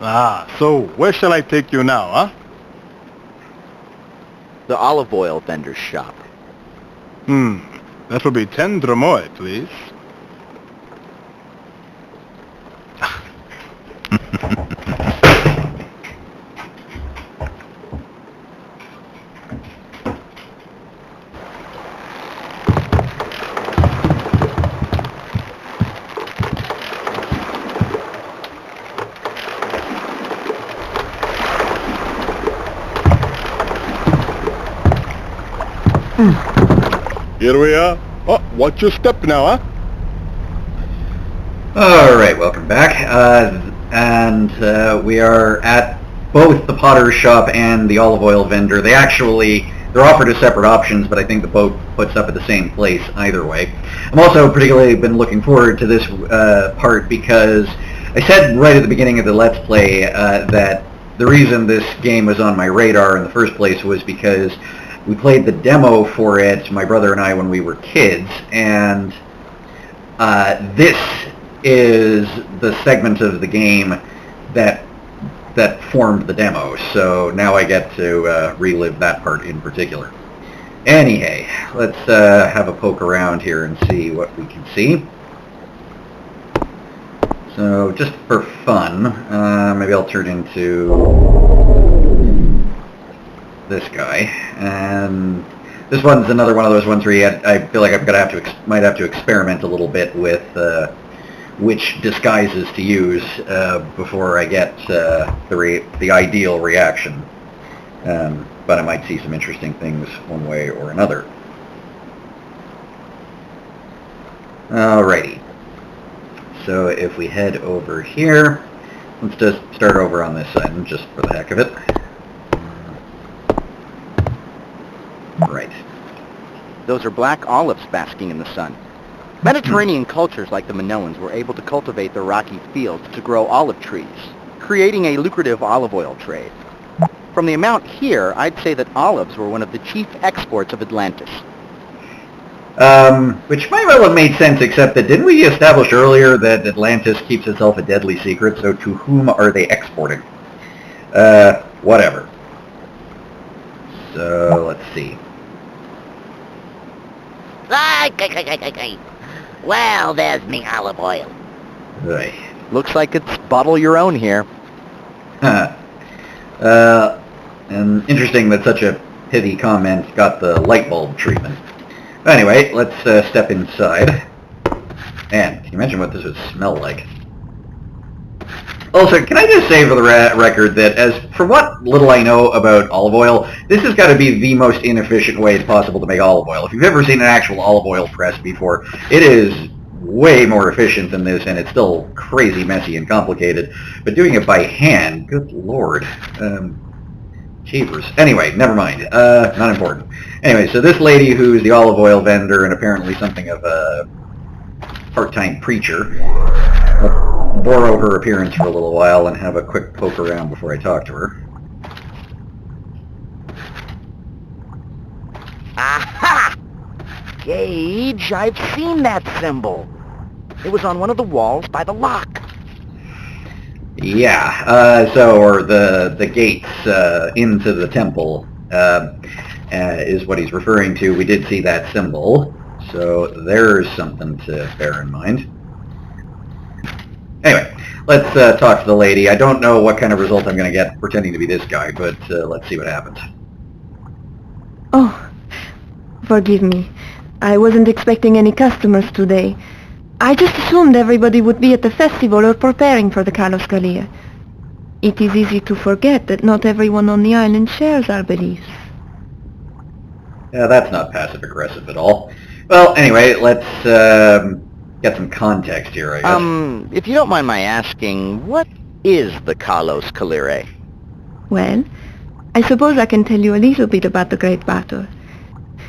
Ah, so where shall I take you now, huh? The olive oil vendor's shop. That will be 10 dromoi, please. Here we are. Oh, watch your step now, huh? Alright, welcome back. We are at both the potter's shop and the olive oil vendor. They're offered as separate options, but I think the boat puts up at the same place either way. I'm also particularly been looking forward to this part because I said right at the beginning of the Let's Play that the reason this game was on my radar in the first place was because we played the demo for it, my brother and I, when we were kids, and this is the segment of the game that formed the demo, so now I get to relive that part in particular. Anyhow, let's have a poke around here and see what we can see. So, just for fun, maybe I'll turn into this guy, and this one's another one of those ones where I feel like might have to experiment a little bit with which disguises to use before I get the ideal reaction. But I might see some interesting things one way or another. Alrighty. So if we head over here, let's just start over on this side, just for the heck of it. Right. Those are black olives basking in the sun. Mediterranean cultures like the Minoans were able to cultivate the rocky fields to grow olive trees, creating a lucrative olive oil trade. From the amount here, I'd say that olives were one of the chief exports of Atlantis. Which might well have made sense, except that didn't we establish earlier that Atlantis keeps itself a deadly secret, so to whom are they exporting? Whatever. So, let's see. Well, there's me olive oil. Right. Looks like it's bottle your own here. Huh. And interesting that such a pithy comment got the light bulb treatment. Anyway, let's step inside. Man, can you imagine what this would smell like? Also, can I just say for the record that for what little I know about olive oil, this has got to be the most inefficient way it's possible to make olive oil. If you've ever seen an actual olive oil press before, it is way more efficient than this, and it's still crazy messy and complicated. But doing it by hand, good lord. Jeepers. Anyway, never mind. Not important. Anyway, so this lady who's the olive oil vendor and apparently something of a part-time preacher, I'll borrow her appearance for a little while and have a quick poke around before I talk to her. Aha! Gage, I've seen that symbol. It was on one of the walls by the lock. Yeah, or the gates into the temple is what he's referring to. We did see that symbol, so there's something to bear in mind. Anyway, let's talk to the lady. I don't know what kind of result I'm going to get pretending to be this guy, but let's see what happens. Oh, forgive me. I wasn't expecting any customers today. I just assumed everybody would be at the festival or preparing for the Kalos Kalir. It is easy to forget that not everyone on the island shares our beliefs. Yeah, that's not passive-aggressive at all. Well, anyway, let's get some context here, I guess. If you don't mind my asking, what is the Kalos Kalir? Well, I suppose I can tell you a little bit about the Great Battle.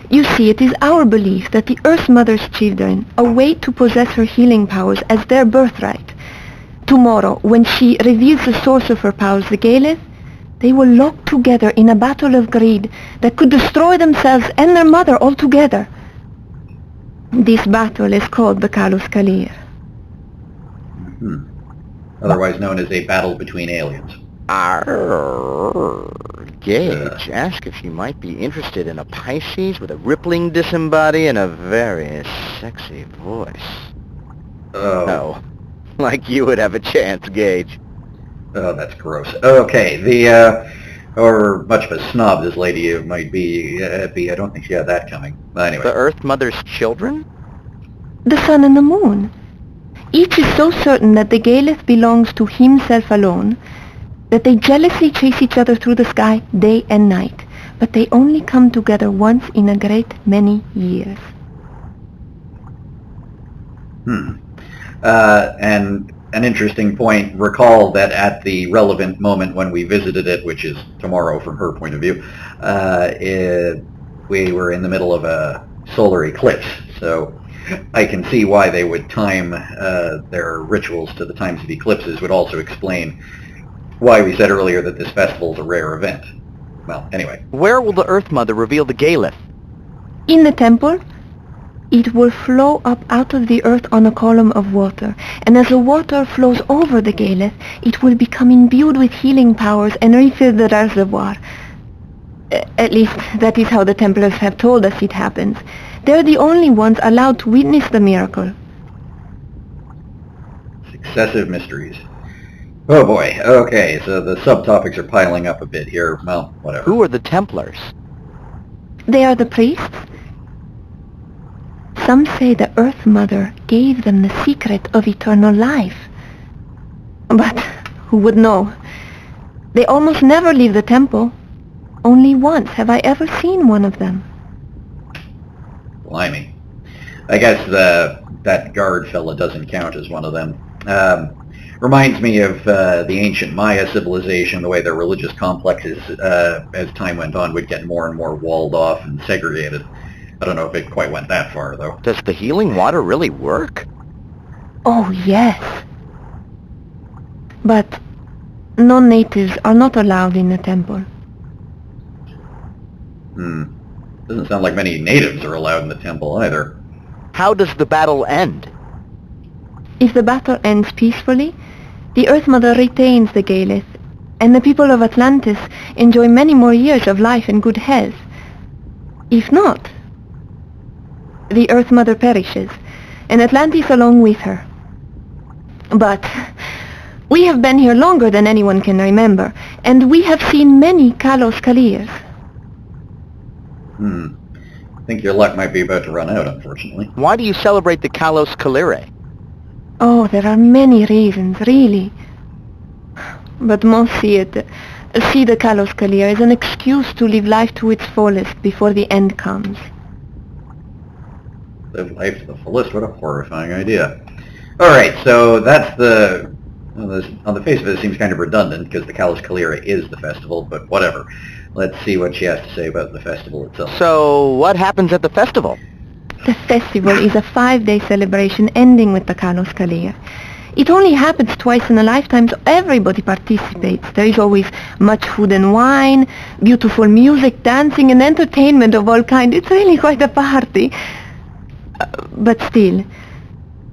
You see, it is our belief that the Earth Mother's children await to possess her healing powers as their birthright. Tomorrow, when she reveals the source of her powers, the Galeth, they will lock together in a battle of greed that could destroy themselves and their mother altogether. This battle is called the Kalos Kalir. otherwise known as a battle between aliens. Arr, Gage, ask if you might be interested in a Pisces with a rippling disembody and a very sexy voice. Oh. No, like you would have a chance, Gage. Oh, that's gross. Okay, or much of a snob this lady might be, I don't think she had that coming. Anyway. The Earth Mother's children? The sun and the moon. Each is so certain that the Galeth belongs to himself alone that they jealously chase each other through the sky day and night, but they only come together once in a great many years. And an interesting point, recall that at the relevant moment when we visited it, which is tomorrow from her point of view, we were in the middle of a solar eclipse, so I can see why they would time their rituals to the times of eclipses. Would also explain why we said earlier that this festival is a rare event. Well, anyway. Where will the Earth Mother reveal the Galeth? In the temple, it will flow up out of the earth on a column of water, and as the water flows over the Galeth, it will become imbued with healing powers and refill the reservoir. At least, that is how the Templars have told us it happens. They're the only ones allowed to witness the miracle. Successive mysteries. Oh boy, okay, so the subtopics are piling up a bit here. Well, whatever. Who are the Templars? They are the priests. Some say the Earth Mother gave them the secret of eternal life. But who would know? They almost never leave the temple. Only once have I ever seen one of them. Blimey. I guess that guard fella doesn't count as one of them. Reminds me of the ancient Maya civilization, the way their religious complexes, as time went on, would get more and more walled off and segregated. I don't know if it quite went that far, though. Does the healing water really work? Oh, yes. But non-natives are not allowed in the temple. Doesn't sound like many natives are allowed in the temple either. How does the battle end? If the battle ends peacefully, the Earth Mother retains the Galeth, and the people of Atlantis enjoy many more years of life and good health. If not, the Earth Mother perishes, and Atlantis along with her. But we have been here longer than anyone can remember, and we have seen many Kalos Kalirs. I think your luck might be about to run out, unfortunately. Why do you celebrate the Kalos Kalire? Oh, there are many reasons, really. But most see the Kalos Kalir as an excuse to live life to its fullest before the end comes. Live life to the fullest? What a horrifying idea. Alright, so that's the... Well, on the face of it, it seems kind of redundant, because the Kalos Kalira is the festival, but whatever. Let's see what she has to say about the festival itself. So, what happens at the festival? The festival is a 5-day celebration ending with the Kalos Kalir. It only happens twice in a lifetime, so everybody participates. There is always much food and wine, beautiful music, dancing, and entertainment of all kinds. It's really quite a party. But still,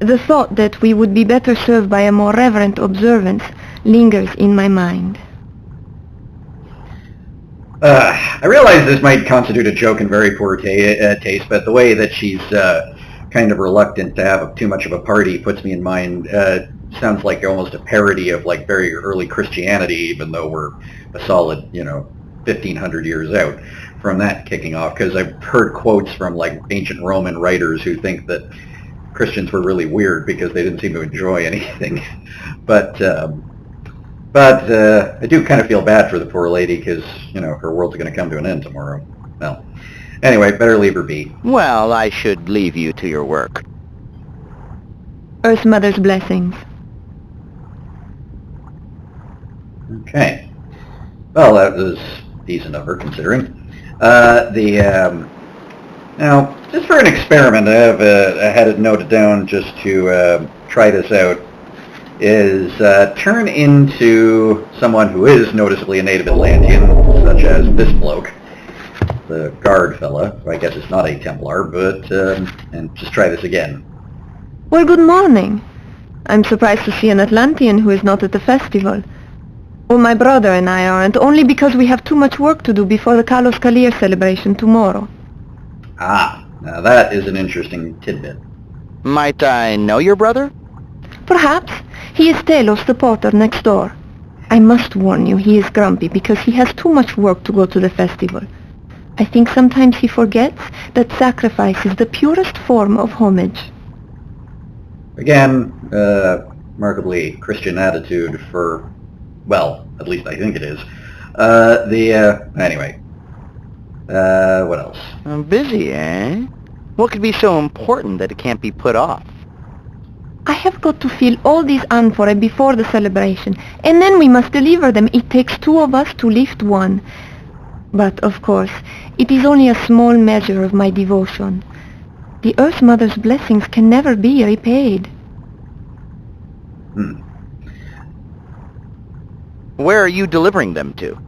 the thought that we would be better served by a more reverent observance lingers in my mind. I realize this might constitute a joke in very poor taste, but the way that she's kind of reluctant to have too much of a party puts me in mind, sounds like almost a parody of like very early Christianity, even though we're a solid, 1,500 years out from that kicking off, because I've heard quotes from like ancient Roman writers who think that Christians were really weird because they didn't seem to enjoy anything. But I do kind of feel bad for the poor lady because, her world's going to come to an end tomorrow. Well, anyway, better leave her be. Well, I should leave you to your work. Earth Mother's blessings. Okay. Well, that was decent of her, considering. Now, just for an experiment, I had it noted down just to try this out, is turn into someone who is noticeably a native Atlantean, such as this bloke, the guard fella, who I guess is not a Templar, but, and just try this again. Well, good morning. I'm surprised to see an Atlantean who is not at the festival. Well, my brother and I aren't, only because we have too much work to do before the Kalos Kalir celebration tomorrow. Ah, now that is an interesting tidbit. Might I know your brother? Perhaps. He is Telos, the porter next door. I must warn you, he is grumpy because he has too much work to go to the festival. I think sometimes he forgets that sacrifice is the purest form of homage. Again, remarkably Christian attitude for, well, at least I think it is. Anyway. What else? I'm busy, eh? What could be so important that it can't be put off? I have got to fill all these amphorae before the celebration, and then we must deliver them. It takes 2 of us to lift one. But, of course, it is only a small measure of my devotion. The Earth Mother's blessings can never be repaid. Where are you delivering them to?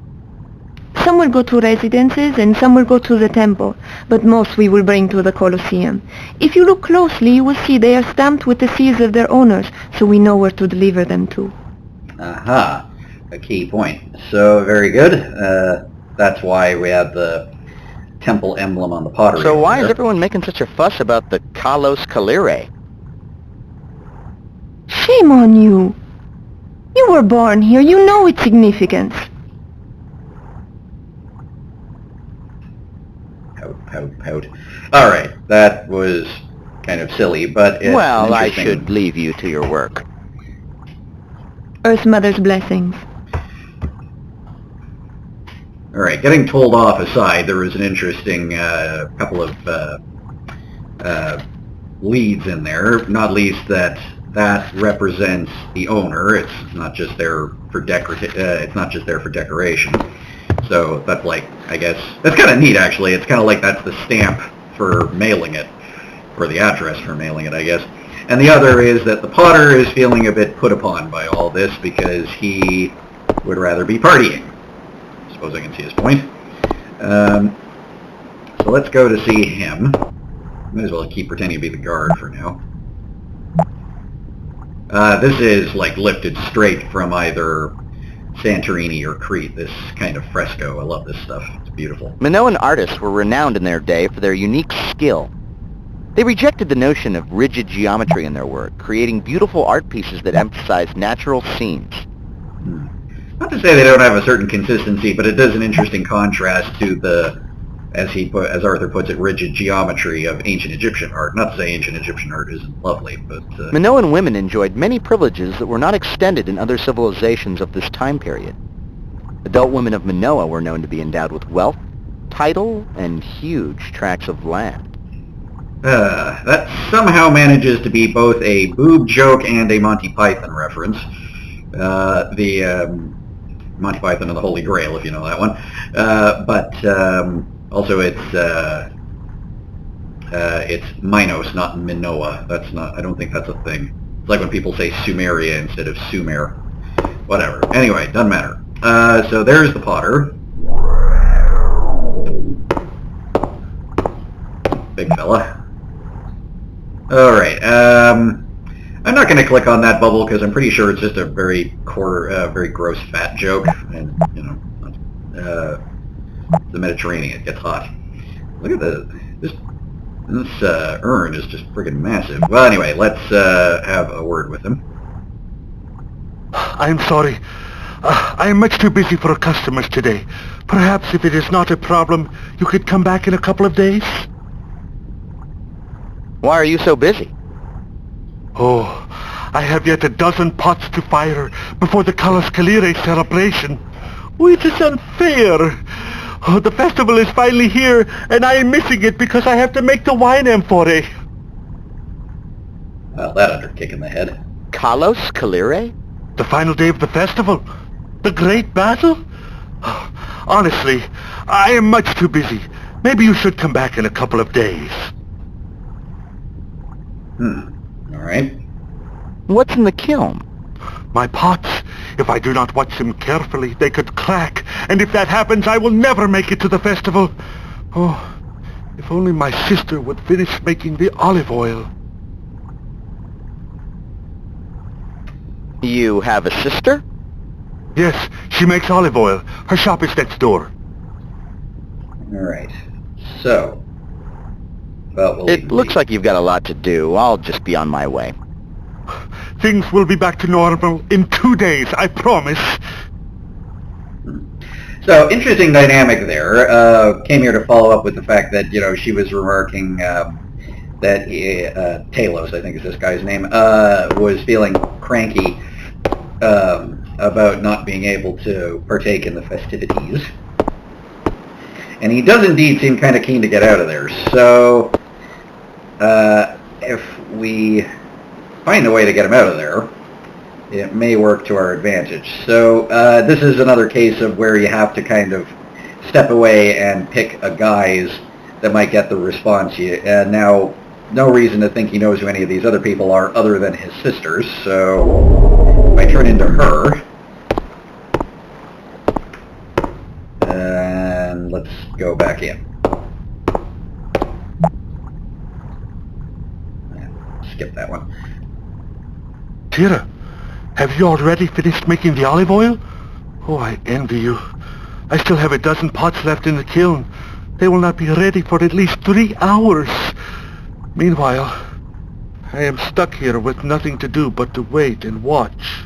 Some will go to residences and some will go to the temple, but most we will bring to the Colosseum. If you look closely, you will see they are stamped with the seals of their owners, so we know where to deliver them to. Aha, a key point. So, very good. That's why we have the temple emblem on the pottery. So why there. is everyone making such a fuss about the Kalos Kalire? Shame on you! You were born here, you know its significance. Pout. Alright, that was kind of silly, but it's Well, I interesting. should leave you to your work. Earth Mother's blessings. Alright, getting told off aside, there was an interesting couple of leads in there, not least that represents the owner. It's not just there for decoration. So that's like, I guess, that's kind of neat actually. It's kind of like that's the stamp for mailing it, or the address for mailing it, I guess. And the other is that the potter is feeling a bit put upon by all this because he would rather be partying. I suppose I can see his point. So let's go to see him. Might as well keep pretending to be the guard for now. This is like lifted straight from either Santorini or Crete, this kind of fresco. I love this stuff. It's beautiful. Minoan artists were renowned in their day for their unique skill. They rejected the notion of rigid geometry in their work, creating beautiful art pieces that emphasize natural scenes. Not to say they don't have a certain consistency, but it does an interesting contrast to the, as Arthur puts it, rigid geometry of ancient Egyptian art. Not to say ancient Egyptian art isn't lovely, but... Minoan women enjoyed many privileges that were not extended in other civilizations of this time period. Adult women of Minoa were known to be endowed with wealth, title, and huge tracts of land. That somehow manages to be both a boob joke and a Monty Python reference. Monty Python and the Holy Grail, if you know that one. Also it's Minos, not Minoa. That's not, I don't think that's a thing. It's like when people say Sumeria instead of Sumer. Whatever. Anyway, doesn't matter. So there's the potter. Big fella. Alright, I'm not going to click on that bubble because I'm pretty sure it's just a very gross fat joke, and, you know, the Mediterranean, it gets hot. Look at this urn is just friggin' massive. Well, anyway, let's have a word with him. I'm sorry. I am much too busy for customers today. Perhaps if it is not a problem, you could come back in a couple of days? Why are you so busy? Oh, I have yet a dozen pots to fire before the Kalos Kalire celebration. Oh, it is unfair. Oh, the festival is finally here, and I am missing it because I have to make the wine amphorae. Well, that underkick in the head. Kalos Kalire? The final day of the festival? The great battle? Oh, honestly, I am much too busy. Maybe you should come back in a couple of days. Alright. What's in the kiln? My pots. If I do not watch them carefully, they could crack. And if that happens, I will never make it to the festival. Oh, if only my sister would finish making the olive oil. You have a sister? Yes, she makes olive oil. Her shop is next door. Alright. So... well, we'll It looks like you've got a lot to do. I'll just be on my way. Things will be back to normal in 2 days, I promise. So, interesting dynamic there. Came here to follow up with the fact that, she was remarking that Talos, I think is this guy's name, was feeling cranky about not being able to partake in the festivities. And he does indeed seem kind of keen to get out of there. So, if we find a way to get him out of there, it may work to our advantage. So, this is another case of where you have to kind of step away and pick a guise that might get the response. Now, no reason to think he knows who any of these other people are other than his sisters, so if I turn into her, and let's go back in. Skip that one. Tira, have you already finished making the olive oil? Oh, I envy you. I still have a dozen pots left in the kiln. They will not be ready for at least 3 hours. Meanwhile, I am stuck here with nothing to do but to wait and watch.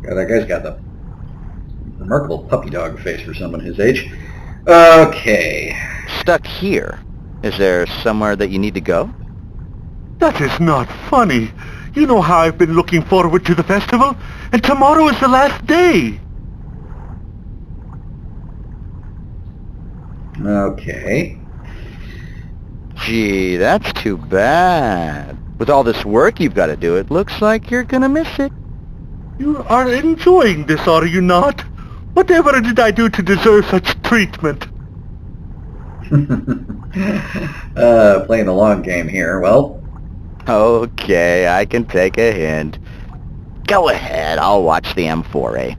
God, that guy's got the remarkable puppy dog face for someone his age. Okay. Stuck here? Is there somewhere that you need to go? That is not funny. You know how I've been looking forward to the festival, and tomorrow is the last day. Okay. Gee, that's too bad. With all this work you've got to do, it looks like you're gonna miss it. You are enjoying this, are you not? Whatever did I do to deserve such treatment? Playing the long game here. Well, Okay, I can take a hint. Go ahead, I'll watch the M4A.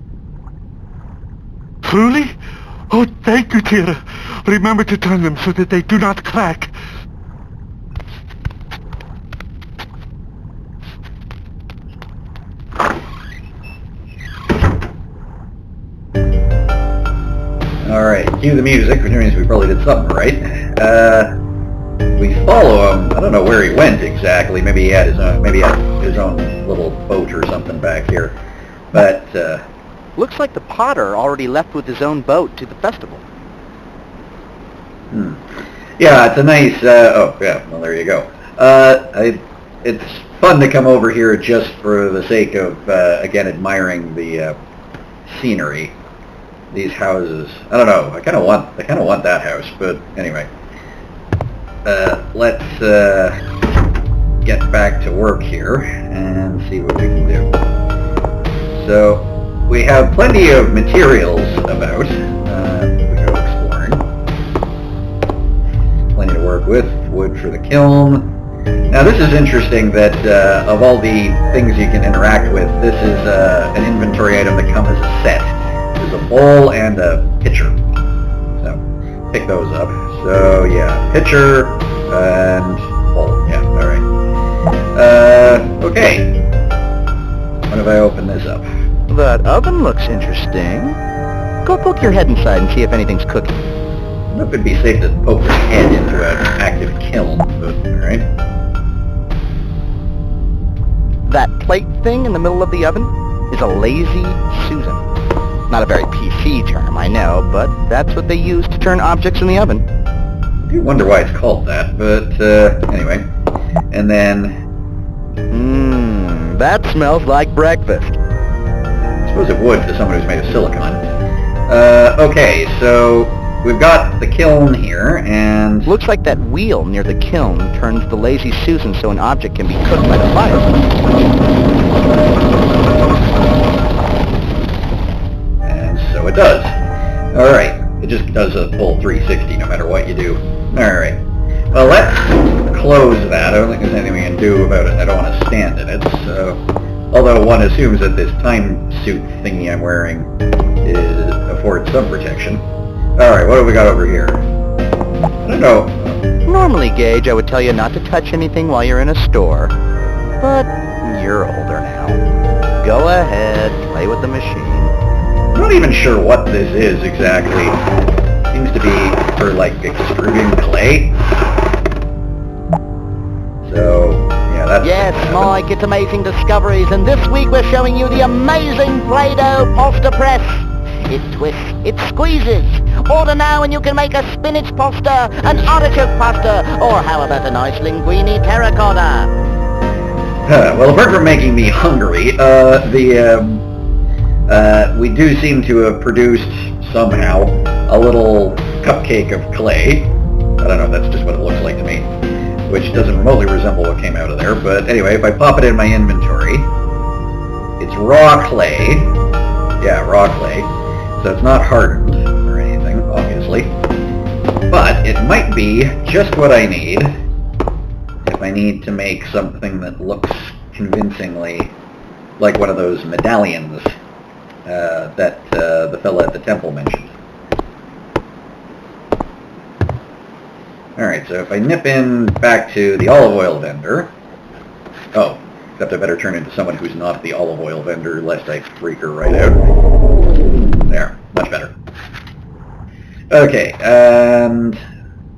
Truly? Oh, thank you, Tira. Remember to turn them so that they do not crack. alright, cue the music, which means we probably did something right. We follow him. I don't know where he went exactly. Maybe he had his own little boat or something back here. But, Looks like the potter already left with his own boat to the festival. yeah, it's a nice, oh, yeah, well, there you go. It's fun to come over here just for the sake of, again, admiring the scenery. These houses. I don't know. I kind of want that house, but anyway. Let's get back to work here and see what we can do. So we have plenty of materials about. We go exploring. Plenty to work with. Wood for the kiln. Now this is interesting that of all the things you can interact with, this is an inventory item that comes as a set. There's a bowl and a pitcher. So pick those up. So yeah, pitcher and bowl. Yeah, alright. Okay. When have I opened this up? That oven looks interesting. Go poke your head inside and see if anything's cooking. I don't know if it'd be safe to poke your head into an active kiln, but alright. That plate thing in the middle of the oven is a lazy Susan. Not a very PC term, I know, but that's what they use to turn objects in the oven. I do wonder why it's called that, but anyway. And then... that smells like breakfast. I suppose it would to someone who's made of silicon. Okay, so we've got the kiln here, and... Looks like that wheel near the kiln turns the lazy Susan so an object can be cooked by the fire. So it does. Alright. It just does a full 360 no matter what you do. Alright. Well, let's close that. I don't think there's anything we can do about it. I don't want to stand in it, so... Although one assumes that this time suit thingy I'm wearing affords some protection. Alright, what have we got over here? I don't know. Normally, Gage, I would tell you not to touch anything while you're in a store. But you're older Go ahead, play with the machine. I'm not even sure what this is exactly. Seems to be for, like, extruding clay. So, yeah, that's... Yes, Mike, it's Amazing Discoveries, and this week we're showing you the amazing Play-Doh Poster Press. It twists, it squeezes. Order now and you can make a spinach pasta, an artichoke pasta, or how about a nice linguine terracotta? Well, apart from making me hungry, we do seem to have produced, somehow, a little cupcake of clay. I don't know, that's just what it looks like to me. Which doesn't remotely resemble what came out of there, but anyway, if I pop it in my inventory, it's raw clay. Yeah, raw clay. So it's not hardened or anything, obviously. But it might be just what I need if I need to make something that looks convincingly like one of those medallions that the fella at the temple mentioned. Alright, so if I nip in back to the olive oil vendor... Oh, except I better turn into someone who's not the olive oil vendor, lest I freak her right out. There, much better. Okay, and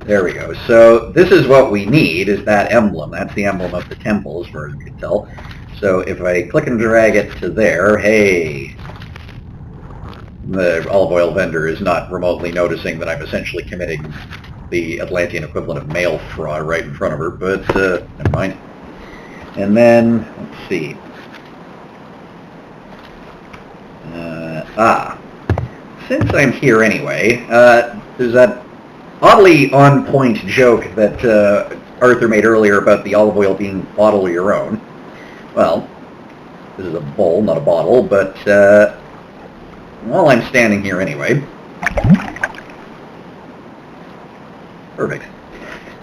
there we go. So this is what we need, is that emblem. That's the emblem of the temple, as far as we can tell. So if I click and drag it to there, hey... The olive oil vendor is not remotely noticing that I'm essentially committing the Atlantean equivalent of mail fraud right in front of her, but never mind. And then, let's see. Since I'm here anyway, there's that oddly on-point joke that Arthur made earlier about the olive oil being bottle your own. Well, this is a bowl, not a bottle, but while I'm standing here anyway... Perfect.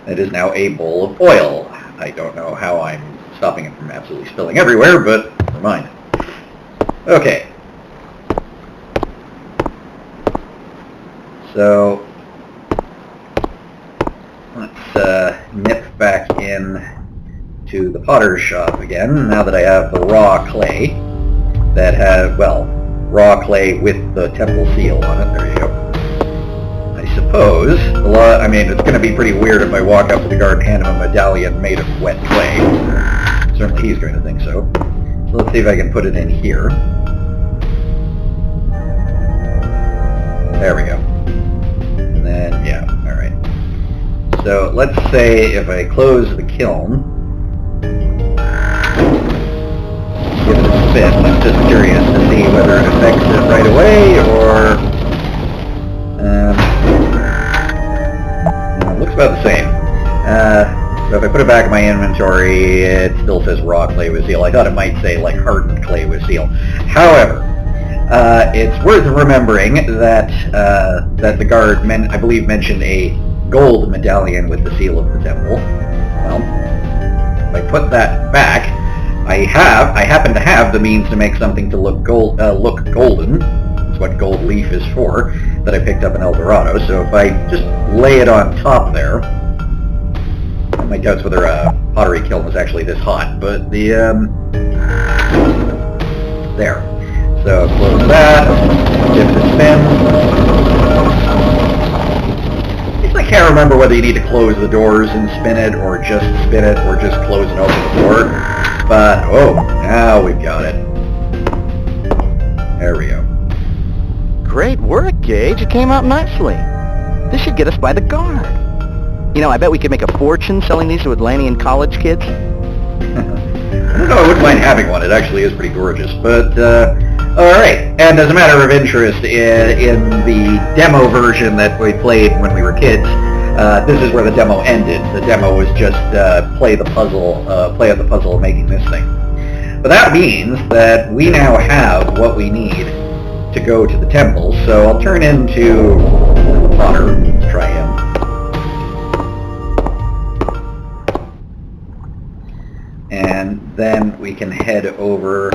It is now a bowl of oil. I don't know how I'm stopping it from absolutely spilling everywhere, but never mind. Okay. So, let's nip back in to the potter's shop again, now that I have the raw clay that has, well, raw clay with the temple seal on it. There you go. I suppose, I mean, it's going to be pretty weird if I walk up to the guard and hand him a medallion made of wet clay. Certainly he's going to think so. So let's see if I can put it in here. There we go. And then, yeah, alright. So let's say if I close the kiln, give it a spin. I'm just curious to see whether it affects it right away, or... it looks about the same. So if I put it back in my inventory, it still says raw clay with seal. I thought it might say, like, hardened clay with seal. However, it's worth remembering that that the guard, I believe, mentioned a gold medallion with the seal of the temple. Well, if I put that back, I happen to have the means to make something to look golden. That's what gold leaf is for, that I picked up in El Dorado. So if I just lay it on top there, I have my doubts whether a pottery kiln is actually this hot, but the there. So close that, give it a spin. I can't remember whether you need to close the doors and spin it, or just spin it, or just close and open the door. But, oh, now we've got it. There we go. Great work, Gage. It came out nicely. This should get us by the guard. You know, I bet we could make a fortune selling these to Atlantean college kids. I don't know, I wouldn't mind having one. It actually is pretty gorgeous. But, alright. And as a matter of interest, in the demo version that we played when we were kids, this is where the demo ended. The demo was just play the puzzle of making this thing. But that means that we now have what we need to go to the temple, so I'll turn into the potter. Let's try him. And then we can head over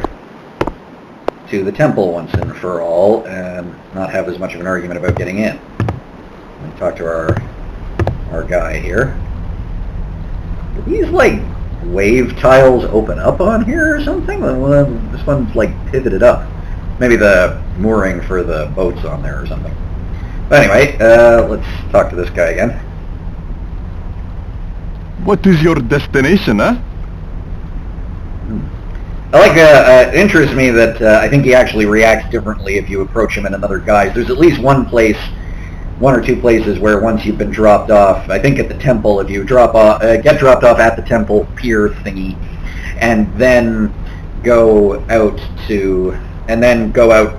to the temple once and for all, and not have as much of an argument about getting in. And talk to our guy here. Are these like wave tiles open up on here or something? Well, this one's like pivoted up. Maybe the mooring for the boat's on there or something. But anyway, let's talk to this guy again. What is your destination, huh? I like, it interests me that I think he actually reacts differently if you approach him in another guise. There's at least one or two places where once you've been dropped off, I think at the temple, if you get dropped off at the temple pier thingy, and then go out,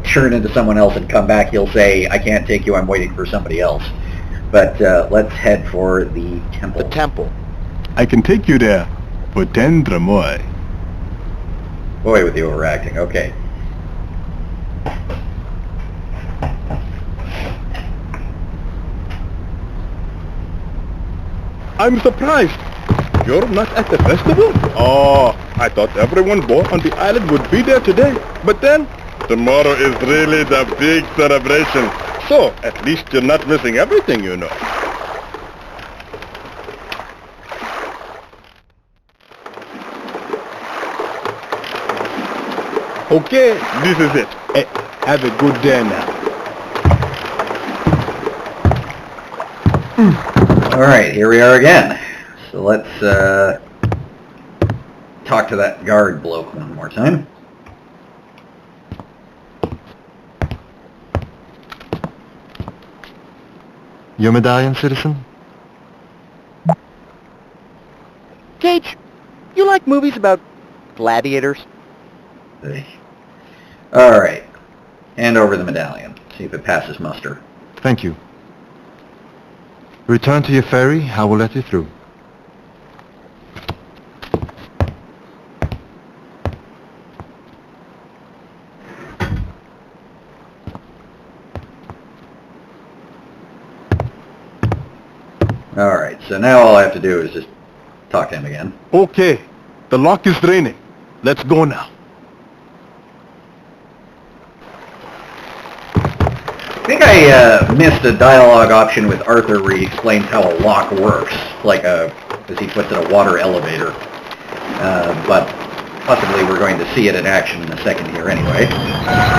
turn into someone else and come back, he'll say, I can't take you, I'm waiting for somebody else. But let's head for the temple. The temple. I can take you there for 10 dramoy. Boy, with the overacting. Okay. I'm surprised. You're not at the festival? Oh, I thought everyone born on the island would be there today. But then, tomorrow is really the big celebration. So, at least you're not missing everything, you know. Okay, this is it. Hey, have a good day now. Alright, here we are again. So let's talk to that guard bloke one more time. Your medallion, citizen? Gage, you like movies about gladiators? Alright. Hand over the medallion. See if it passes muster. Thank you. Return to your ferry, I will let you through. Alright, so now all I have to do is just talk to him again. Okay, the lock is draining. Let's go now. I think I missed a dialogue option with Arthur where he explains how a lock works, like as he puts it, a water elevator. But possibly we're going to see it in action in a second here anyway.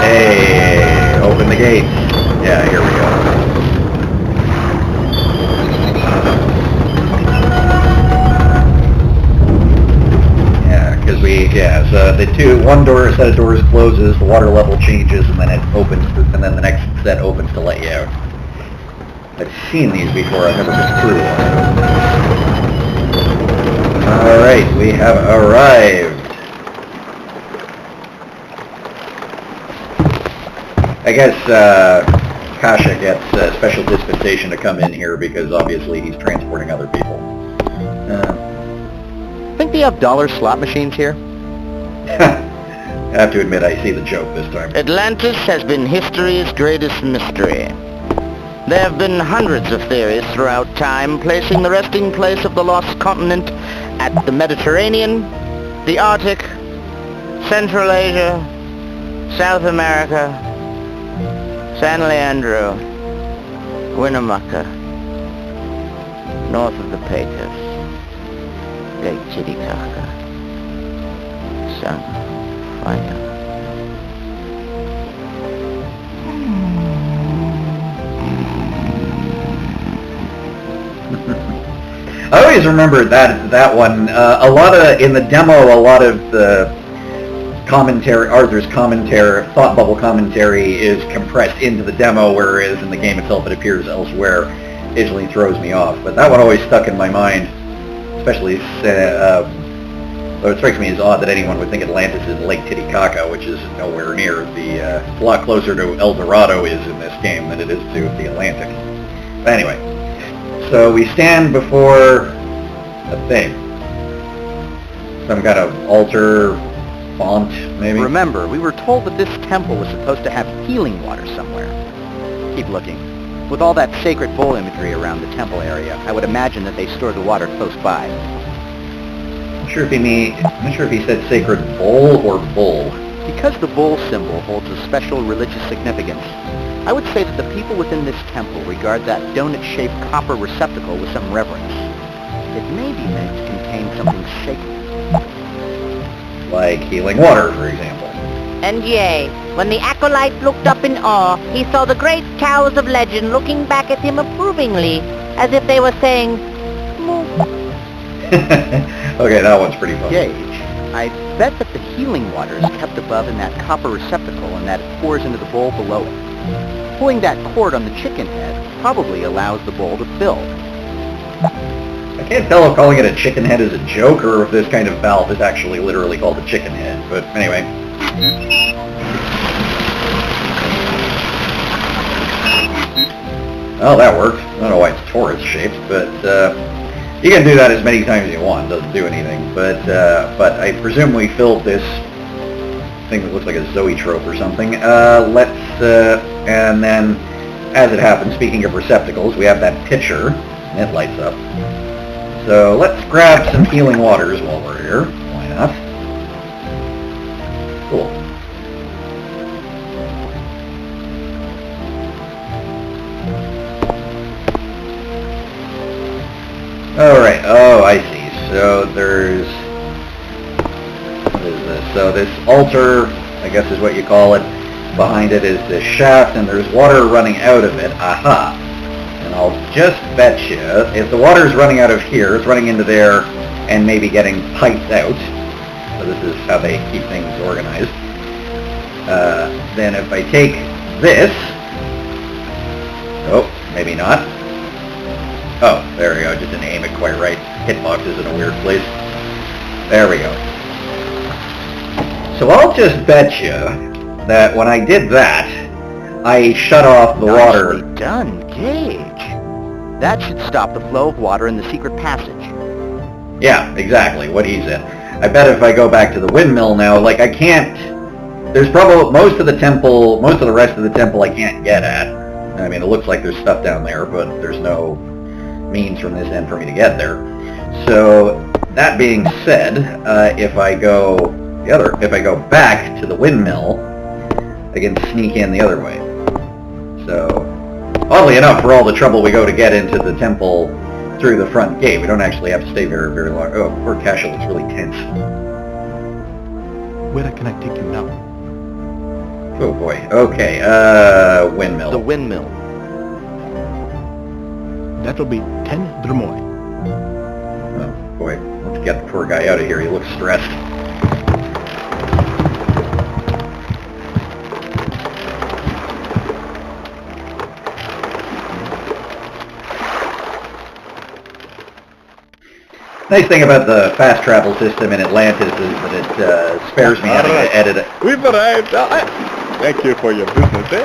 Hey, open the gates. Yeah, here we go. So one set of doors closes, the water level changes, and then it opens, and then the next set opens to let you out. I've seen these before, I've never been through one. Alright, we have arrived. I guess Kasha gets a special dispensation to come in here because obviously he's transporting other people. Think they have dollar slot machines here? I have to admit I see the joke this time. Atlantis has been history's greatest mystery. There have been hundreds of theories throughout time placing the resting place of the lost continent at the Mediterranean, the Arctic, Central Asia, South America, San Leandro, Winnemucca, north of the Pecos, Lake Titicaca, Sun, Fire. I always remember that one. In the demo, a lot of the commentary, Arthur's commentary, thought bubble commentary, is compressed into the demo, whereas in the game itself it appears elsewhere. Occasionally throws me off, but that one always stuck in my mind. Especially, though it strikes me as odd that anyone would think Atlantis is Lake Titicaca, which is nowhere near a lot closer to El Dorado is in this game than it is to the Atlantic. But anyway. So we stand before a thing. Some kind of altar, font, maybe? Remember, we were told that this temple was supposed to have healing water somewhere. Keep looking. With all that sacred bowl imagery around the temple area, I would imagine that they store the water close by. I'm not sure if he said sacred bowl or bull. Because the bull symbol holds a special religious significance, I would say that the people within this temple regard that donut-shaped copper receptacle with some reverence. It may be meant to contain something sacred. like healing water, for example. And yea, when the acolyte looked up in awe, he saw the great towers of legend looking back at him approvingly, as if they were saying, "Moo." Okay, that one's pretty funny. Gage, I bet that the healing water is kept above in that copper receptacle and that it pours into the bowl below it. Pulling that cord on the chicken head probably allows the bowl to fill. I can't tell if calling it a chicken head is a joke or if this kind of valve is actually literally called a chicken head, but anyway. Well, that worked. I don't know why it's torus-shaped, but you can do that as many times as you want. It doesn't do anything. But I presume we filled this thing that looks like a zoetrope or something. And then, as it happens, speaking of receptacles, we have that pitcher, and it lights up. So let's grab some healing waters while we're here. Why not? Cool. Alright, oh, I see. So there's... what is this? So this altar, I guess is what you call it. Behind it is this shaft, and there's water running out of it. Aha! And I'll just bet you, if the water is running out of here, it's running into there and maybe getting piped out. So this is how they keep things organized. Then if I take this... oh, maybe not. Oh, there we go. Just didn't aim it quite right. Hitbox is in a weird place. There we go. So I'll just bet you that when I did that, I shut off the water. Nicely done, Gage. That should stop the flow of water in the secret passage. Yeah, exactly, what he said. I bet if I go back to the windmill now, like I can't... there's probably most of the temple, most of the rest of the temple I can't get at. I mean, it looks like there's stuff down there, but there's no means from this end for me to get there. So, that being said, if I go back to the windmill, I can sneak in the other way. So, oddly enough, for all the trouble we go to get into the temple through the front gate, we don't actually have to stay very, very long. Oh, poor Cashel looks really tense. Where can I take you now? Oh boy. Okay, windmill. The windmill. That'll be 10 dromoi. Oh boy, let's get the poor guy out of here. He looks stressed. Nice thing about the fast travel system in Atlantis is that it spares me having to edit it. We've arrived. Thank you for your business, eh?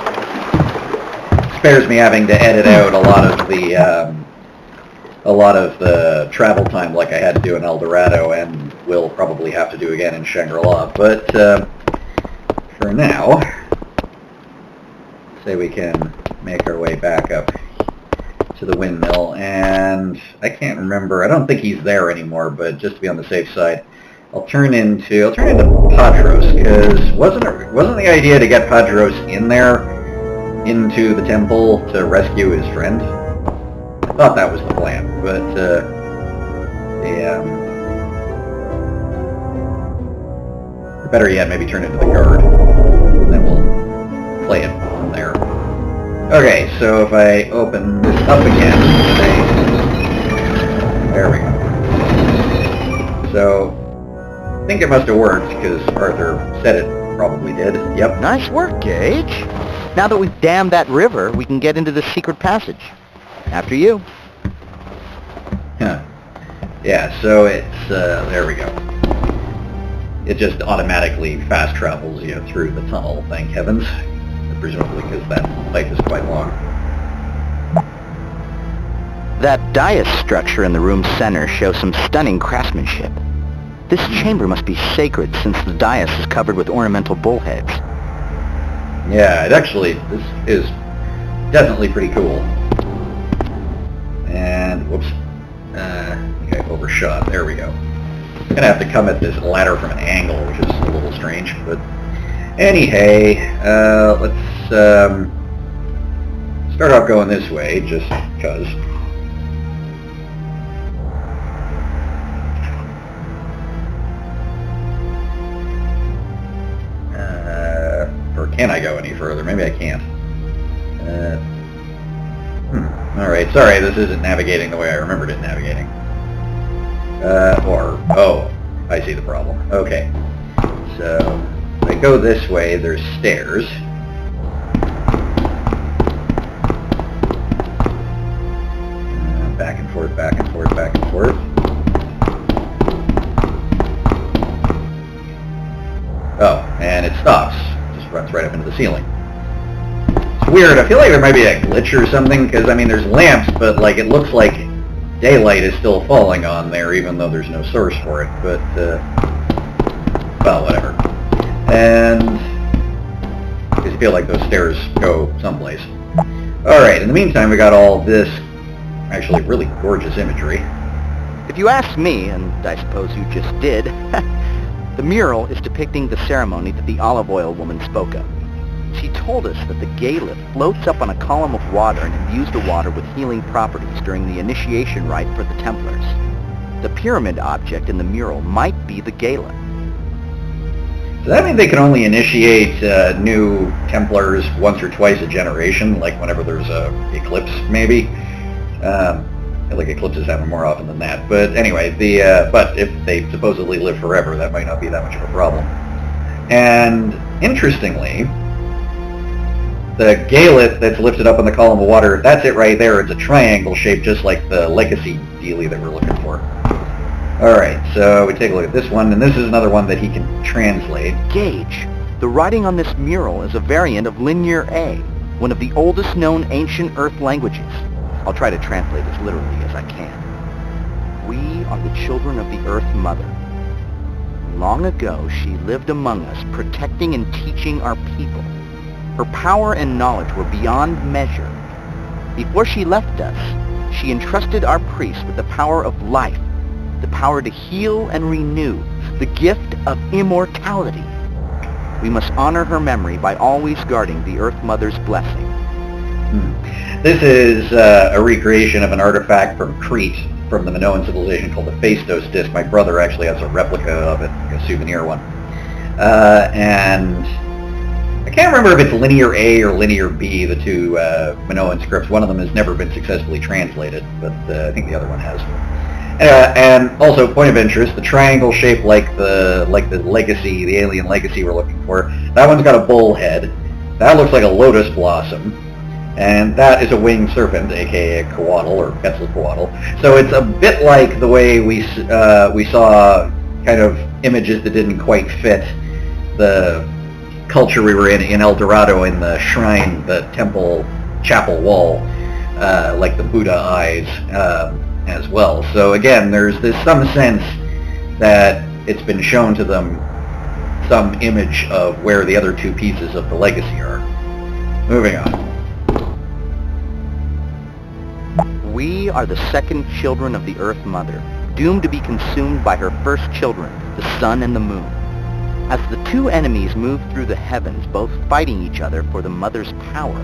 Spares me having to edit out a lot of the travel time like I had to do in El Dorado and will probably have to do again in Shangri-La. But for now, say we can make our way back up to the windmill, and I can't remember, I don't think he's there anymore, but just to be on the safe side, I'll turn into Padros, because wasn't the idea to get Padros in there, into the temple, to rescue his friend? I thought that was the plan, but, better yet, maybe turn into the guard, and then we'll play it from there. Okay, so if I open this up again, there we go. So, I think it must have worked, because Arthur said it probably did. Yep. Nice work, Gage. Now that we've dammed that river, we can get into the secret passage. After you. Huh. Yeah, so it's, there we go. It just automatically fast travels you through the tunnel, thank heavens. Presumably because that pipe is quite long. That dais structure in the room's center shows some stunning craftsmanship. This chamber must be sacred since the dais is covered with ornamental bullheads. Yeah, this is definitely pretty cool. And, whoops, I think I overshot. There we go. I'm going to have to come at this ladder from an angle, which is a little strange, but anyhow, let's start off going this way, just because. Can I go any further? Maybe I can't. Alright, sorry, this isn't navigating the way I remembered it navigating. Oh, I see the problem. Okay. So, if I go this way, there's stairs. Back and forth, back and forth, back and forth. Oh, and it stops. Just runs right up into the ceiling. It's weird. I feel like there might be a glitch or something, because, I mean, there's lamps, but, like, it looks like daylight is still falling on there, even though there's no source for it. But, well, whatever. And I just feel like those stairs go someplace. Alright, in the meantime, we got all this actually really gorgeous imagery. If you ask me, and I suppose you just did, the mural is depicting the ceremony that the olive oil woman spoke of. She told us that the Gaelith floats up on a column of water and imbues the water with healing properties during the initiation rite for the Templars. The pyramid object in the mural might be the Gaelith. Does that mean they can only initiate new Templars once or twice a generation, like whenever there's a eclipse, maybe? I feel like eclipses happen more often than that. But anyway, but if they supposedly live forever, that might not be that much of a problem. And interestingly, the Gaelith that's lifted up on the column of water, that's it right there. It's a triangle shape, just like the legacy dealie that we're looking for. Alright, so we take a look at this one, and this is another one that he can translate. Gage. The writing on this mural is a variant of Linear A, one of the oldest known ancient Earth languages. I'll try to translate as literally as I can. We are the children of the Earth Mother. Long ago, she lived among us, protecting and teaching our people. Her power and knowledge were beyond measure. Before she left us, she entrusted our priests with the power of life, the power to heal and renew, the gift of immortality. We must honor her memory by always guarding the Earth Mother's blessing. This is a recreation of an artifact from Crete, from the Minoan civilization called the Phaistos disc. My brother actually has a replica of it, a souvenir one. And I can't remember if it's Linear A or Linear B, the two Minoan scripts. One of them has never been successfully translated, but I think the other one has. And also, point of interest, the triangle shape like the legacy, the alien legacy we're looking for, that one's got a bull head. That looks like a lotus blossom. And that is a winged serpent, aka a coatl, or Quetzalcoatl. So it's a bit like the way we saw kind of images that didn't quite fit the culture we were in El Dorado, in the shrine, the temple chapel wall, like the Buddha eyes as well. So again, there's some sense that it's been shown to them some image of where the other two pieces of the legacy are. Moving on. We are the second children of the Earth Mother, doomed to be consumed by her first children, the sun and the moon. As the two enemies move through the heavens, both fighting each other for the Mother's power,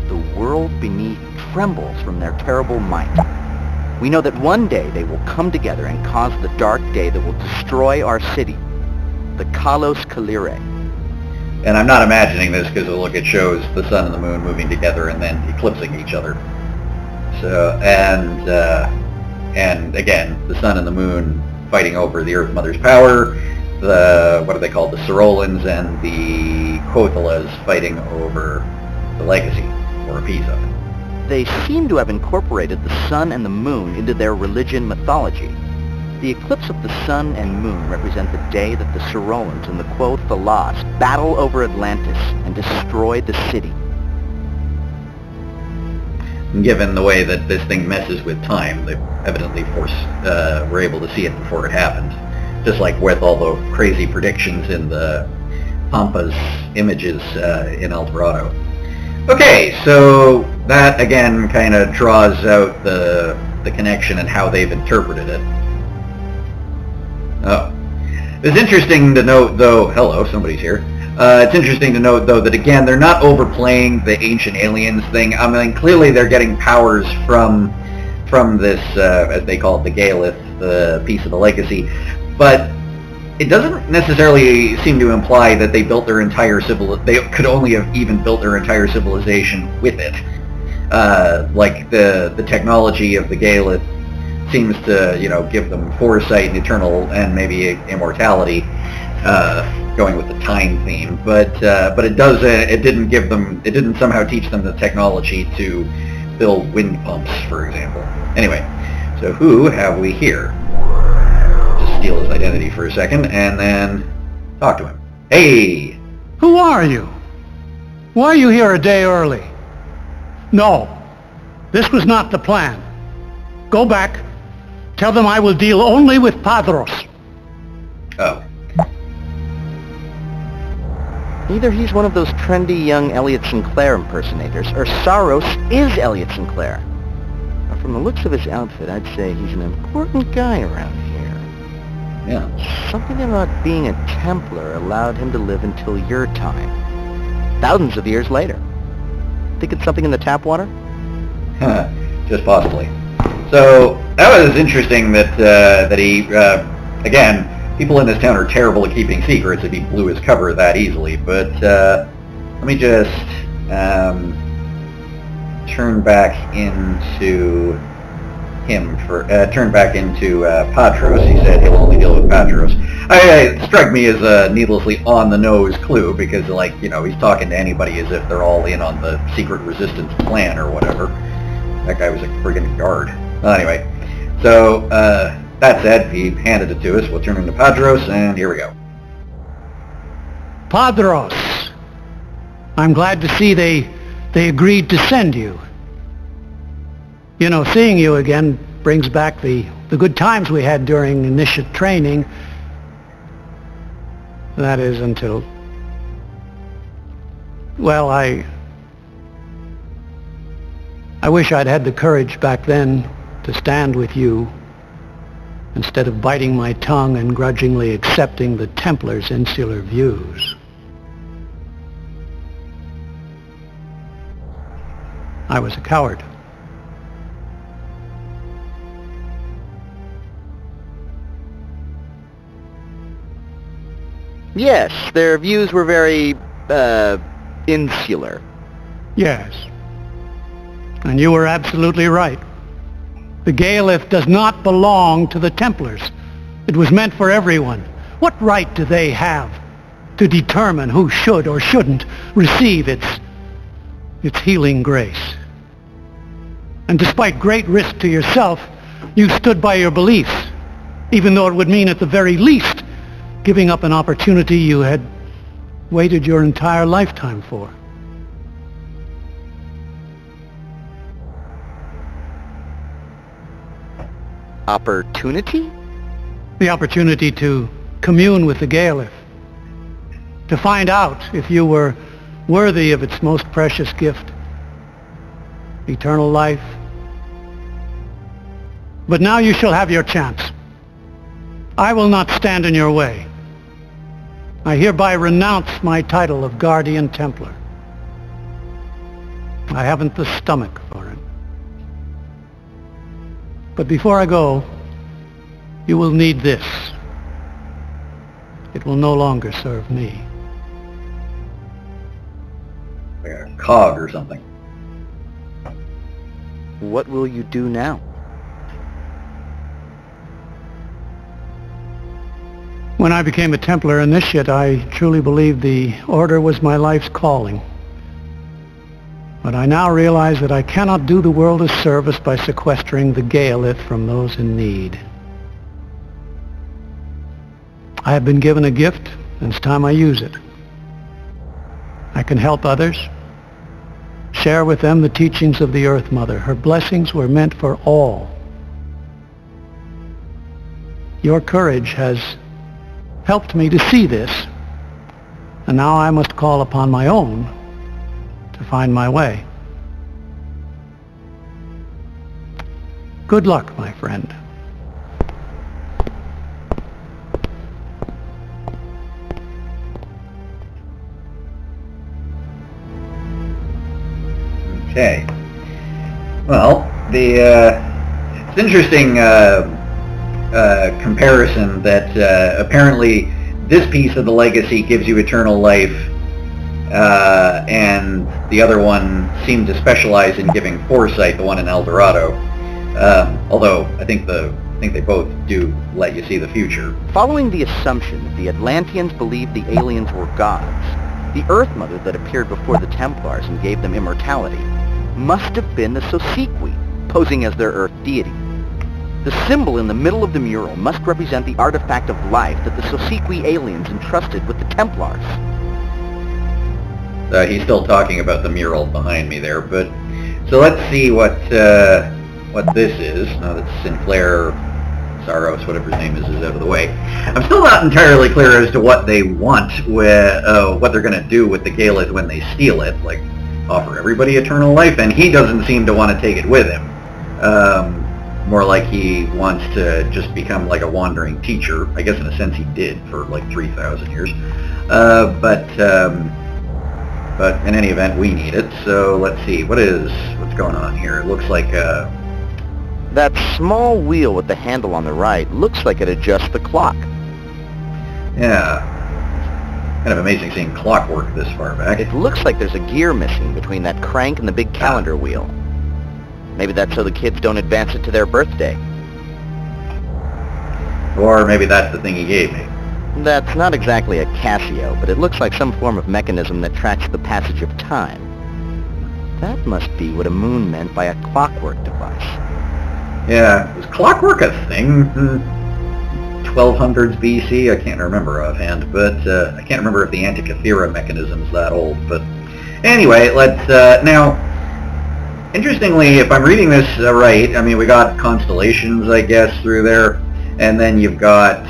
the world beneath trembles from their terrible might. We know that one day they will come together and cause the dark day that will destroy our city, the Kalos Kalire. And I'm not imagining this because look, it shows the sun and the moon moving together and then eclipsing each other. So, and again, the sun and the moon fighting over the Earth Mother's power, the, what are they called, the Sorolans and the Quothalas fighting over the legacy, or a piece of it. They seem to have incorporated the sun and the moon into their religion mythology. The eclipse of the sun and moon represent the day that the Sorolans and the Quothalas battle over Atlantis and destroy the city. Given the way that this thing messes with time, they evidently were able to see it before it happened. Just like with all the crazy predictions in the Pampas images in El Dorado. Okay, so that again kind of draws out the connection and how they've interpreted it. Oh. It's interesting to note, though, hello, somebody's here. It's interesting to note, though, that again, they're not overplaying the Ancient Aliens thing. I mean, clearly they're getting powers from this, as they call it, the Gaelith, the piece of the legacy. But it doesn't necessarily seem to imply that they built their entire they could only have even built their entire civilization with it. Like the technology of the Gaelith seems to, give them foresight and eternal and maybe immortality, going with the time theme. But it didn't somehow teach them the technology to build wind pumps, for example. Anyway, so who have we here? Just steal his identity for a second and then talk to him. Hey! Who are you? Why are you here a day early? No, this was not the plan. Go back. Tell them I will deal only with Padros. Oh. Either he's one of those trendy young Elliot Sinclair impersonators, or Saros is Elliot Sinclair. But from the looks of his outfit, I'd say he's an important guy around here. Yeah. Something about being a Templar allowed him to live until your time. Thousands of years later. Think it's something in the tap water? Just possibly. So, that was interesting that he, again, people in this town are terrible at keeping secrets if he blew his cover that easily, but let me just turn back into Patros. He said he'll only deal with Patros. It struck me as a needlessly on-the-nose clue because, he's talking to anybody as if they're all in on the secret resistance plan or whatever. That guy was a friggin' guard. Well, anyway, so that said, he handed it to us. We'll turn into Padros, and here we go. Padros. I'm glad to see they agreed to send you. Seeing you again brings back the good times we had during initiate training. That is until... Well, I wish I'd had the courage back then to stand with you instead of biting my tongue and grudgingly accepting the Templars' insular views. I was a coward. Yes, their views were very, insular. Yes. And you were absolutely right. The Gaelith does not belong to the Templars. It was meant for everyone. What right do they have to determine who should or shouldn't receive its healing grace? And despite great risk to yourself, you stood by your beliefs, even though it would mean at the very least giving up an opportunity you had waited your entire lifetime for. Opportunity? The opportunity to commune with the Gaelith. To find out if you were worthy of its most precious gift, eternal life. But now you shall have your chance. I will not stand in your way. I hereby renounce my title of Guardian Templar. I haven't the stomach for it. But before I go, you will need this. It will no longer serve me. Like a cog or something. What will you do now? When I became a Templar initiate, I truly believed the Order was my life's calling. But I now realize that I cannot do the world a service by sequestering the Gaelith from those in need. I have been given a gift, and it's time I use it. I can help others, share with them the teachings of the Earth Mother. Her blessings were meant for all. Your courage has helped me to see this, and now I must call upon my own to find my way. Good luck, my friend. Okay. Well, it's interesting comparison that apparently this piece of the legacy gives you eternal life, and the other one seemed to specialize in giving foresight, the one in El Dorado. Although I think they both do let you see the future. Following the assumption that the Atlanteans believed the aliens were gods, the Earth Mother that appeared before the Templars and gave them immortality must have been the Sosequi, posing as their Earth deity. The symbol in the middle of the mural must represent the artifact of life that the Sosequi aliens entrusted with the Templars. He's still talking about the mural behind me there, but so let's see what this is. Now that Sinclair, Saros, whatever his name is out of the way. I'm still not entirely clear as to what they want, what they're going to do with the Galeth when they steal it, like offer everybody eternal life, and he doesn't seem to want to take it with him. More like he wants to just become like a wandering teacher. I guess in a sense he did for like 3,000 years. But in any event, we need it. So let's see, what's going on here? It looks like that small wheel with the handle on the right looks like it adjusts the clock. Yeah. Kind of amazing seeing clockwork this far back. It looks like there's a gear missing between that crank and the big calendar wheel. Maybe that's so the kids don't advance it to their birthday. Or maybe that's the thing he gave me. That's not exactly a Casio, but it looks like some form of mechanism that tracks the passage of time. That must be what a moon meant by a clockwork device. Yeah, was clockwork a thing? 1200s BC? I can't remember offhand, but I can't remember if the Antikythera mechanism's that old. But anyway, let's now. Interestingly, if I'm reading this right, I mean, we got constellations, I guess, through there, and then you've got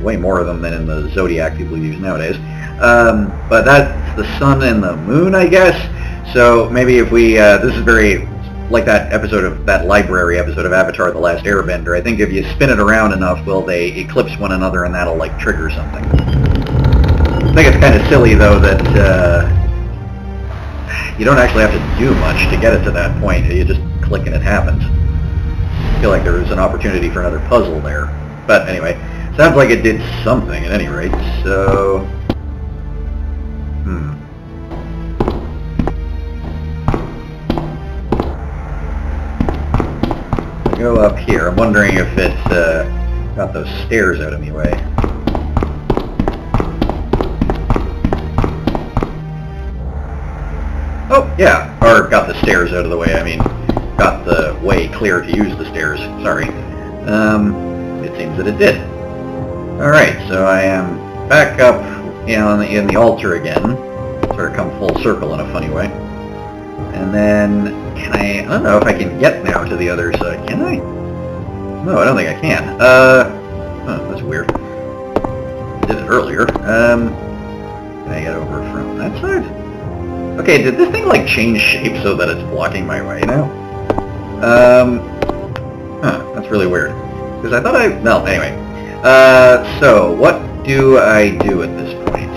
way more of them than in the zodiac people use nowadays. But that's the sun and the moon, I guess. So maybe if we, this is very like that library episode of Avatar: The Last Airbender. I think if you spin it around enough, they eclipse one another, and that'll like trigger something. I think it's kind of silly though that you don't actually have to do much to get it to that point. You just click and it happens. I feel like there was an opportunity for another puzzle there. But anyway, sounds like it did something at any rate, so... Go up here. I'm wondering if it got those stairs out of my way. Oh, yeah, or got the stairs out of the way, I mean, got the way clear to use the stairs, sorry. It seems that it did. Alright, so I am back up in the altar again, sort of come full circle in a funny way. And then, I don't know if I can get now to the other side, can I? No, I don't think I can. That's weird. I did it earlier. Can I get over from that side? Okay, did this thing like change shape so that it's blocking my way now? That's really weird. Because I thought well, anyway. So, what do I do at this point?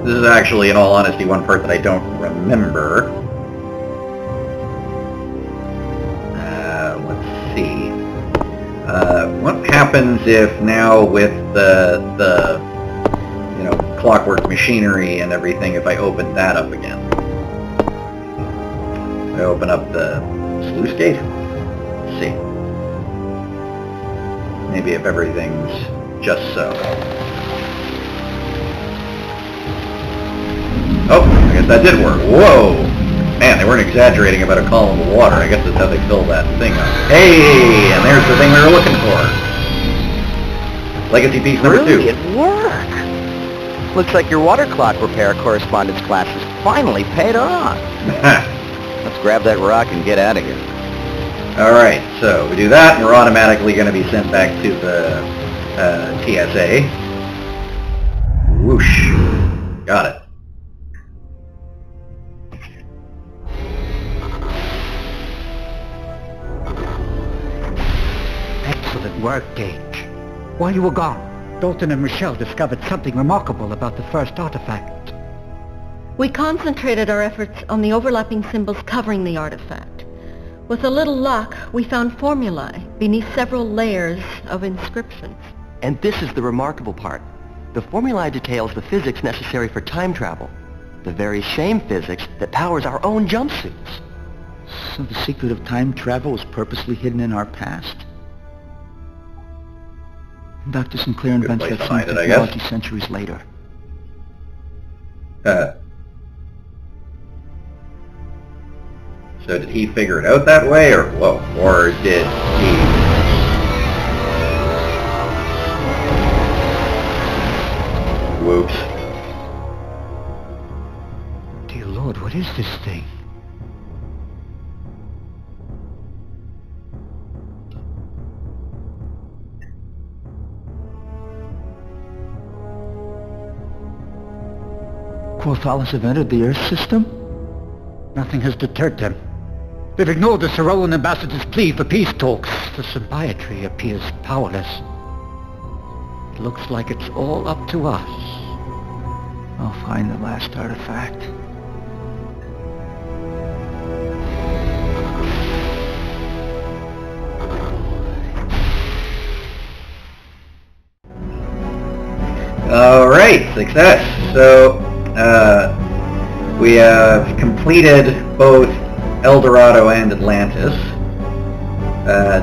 This is actually, in all honesty, one part that I don't remember. Let's see. What happens if now with the clockwork machinery and everything, if I open that up again? I open up the sluice gate? Let's see. Maybe if everything's just so. Oh, I guess that did work. Whoa! Man, they weren't exaggerating about a column of water. I guess that's how they fill that thing up. Hey! And there's the thing we were looking for. Legacy piece number 2. Brilliant work! Looks like your water clock repair correspondence class has finally paid off. Let's grab that rock and get out of here. Alright, so we do that, and we're automatically going to be sent back to the TSA. Whoosh. Got it. Excellent work, Gage. While you were gone, Dalton and Michelle discovered something remarkable about the first artifact. We concentrated our efforts on the overlapping symbols covering the artifact. With a little luck, we found formulae beneath several layers of inscriptions. And this is the remarkable part. The formulae details the physics necessary for time travel. The very same physics that powers our own jumpsuits. So the secret of time travel was purposely hidden in our past? Dr. Sinclair invents place that to hide same it, I guess. technology centuries later. So did he figure it out that way, or whoa, or did he? Whoops. Dear Lord, what is this thing? Quarthalis have entered the Earth system? Nothing has deterred them. They've ignored the Cyrolan ambassador's plea for peace talks. The symbiotry appears powerless. It looks like it's all up to us. I'll find the last artifact. Alright, success. So, we have completed both El Dorado and Atlantis.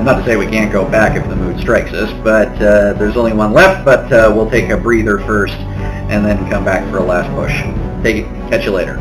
Not to say we can't go back if the mood strikes us, but there's only one left, but we'll take a breather first and then come back for a last push. Catch you later.